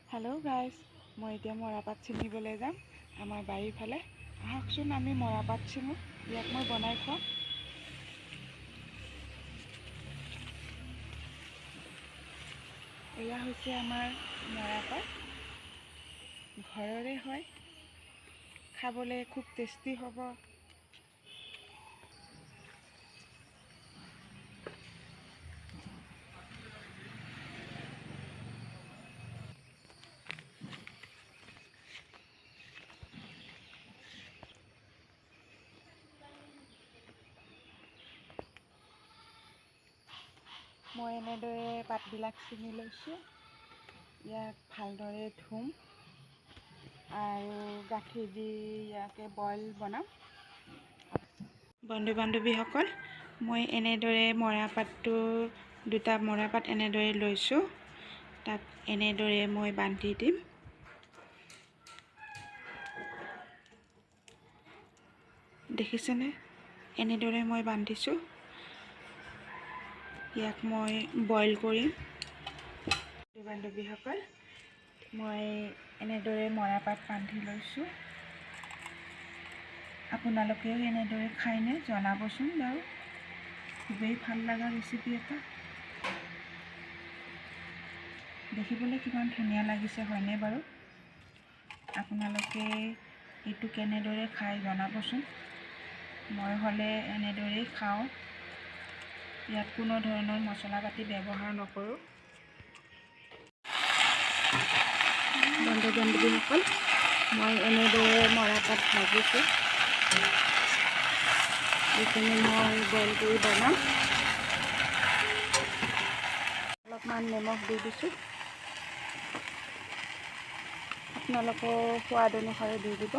Hello' guys, মই এতিয়া মৰাপাট ছিঙিবলৈ যাম আমাৰ বাৰীৰ ফালে। আহকচোন আমি মৰাপাট ছিঙো, ইয়াক মই বনাই খুৱাম। এয়া হৈছে আমাৰ মৰাপাট, ঘৰৰে হয়, খাবলৈ খুব টেষ্টি হ'ব। মই এনেদৰে পাতবিলাক ছিঙি লৈছোঁ। ইয়াক ভালদৰে ধুম আৰু গাখীৰ দি ইয়াকে বইল বনাম। বন্ধু বান্ধৱীসকল, মই এনেদৰে দুটা মৰাপাট এনেদৰে লৈছোঁ। তাক এনেদৰে মই বান্ধি দিম। দেখিছেনে? এনেদৰে মই বান্ধিছোঁ। ইয়াক মই বইল কৰিম। বন্ধু বান্ধৱীসকল, মই এনেদৰে মৰাপাট বান্ধি লৈছোঁ। আপোনালোকেও এনেদৰে খায়নে জনাবচোন বাৰু। খুবেই ভাল লগা ৰেচিপি এটা। দেখিবলৈ কিমান ধুনীয়া লাগিছে হয়নে বাৰু? আপোনালোকে এইটো কেনেদৰে খায় জনাবচোন। মই হ'লে এনেদৰেই খাওঁ। ইয়াত কোনো ধৰণৰ মছলা পাতি ব্যৱহাৰ নকৰোঁ। বন্ধু বান্ধৱীসকল, মই এনেদৰে মৰাপাট ভাজিছোঁ। এইখিনি মই বইল কৰি বনাম। অলপমান নিমখ দি দিছোঁ। আপোনালোকৰ সোৱাদ অনুসাৰে দি দিব।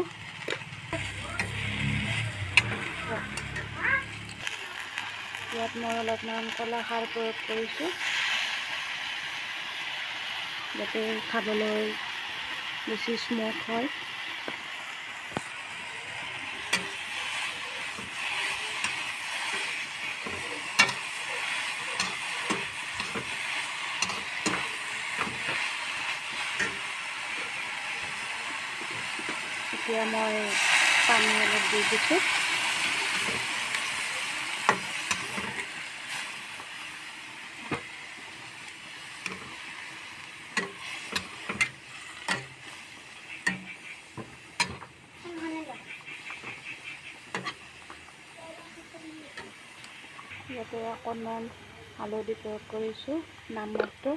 ইয়াত মই অলপমান ক'লা খাৰ প্ৰয়োগ কৰিছোঁ, যাতে খাবলৈ বেছি স্মুথ হয়। এতিয়া মই পানী অলপ দি দিছোঁ। ইয়াতে অকণমান হালধি প্ৰয়োগ কৰিছোঁ, নামমাত্ৰ।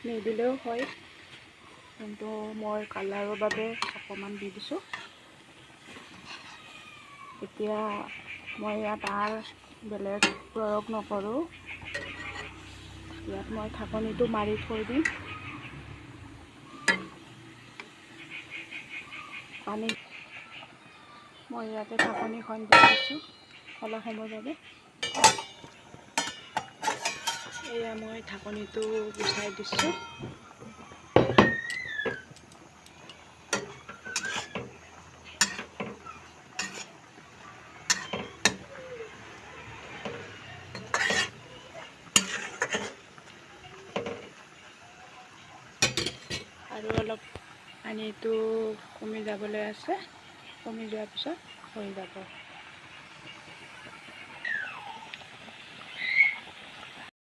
নিদিলেও হয়, কিন্তু মই কালাৰৰ বাবে অকণমান দি দিছোঁ। এতিয়া মই ইয়াত আৰু বেলেগ প্ৰয়োগ নকৰোঁ। ইয়াত মই ঢাকনিটো মাৰি থৈ দিম। মই ইয়াতে ঢাকনিখন দি দিছোঁ অলপ সময়ৰ বাবে। এয়া মই ঢাকনিটো গুচাই দিছোঁ। আৰু অলপ পানীটো কমি যাবলৈ আছে, কমি যোৱাৰ পিছত হৈ যাব।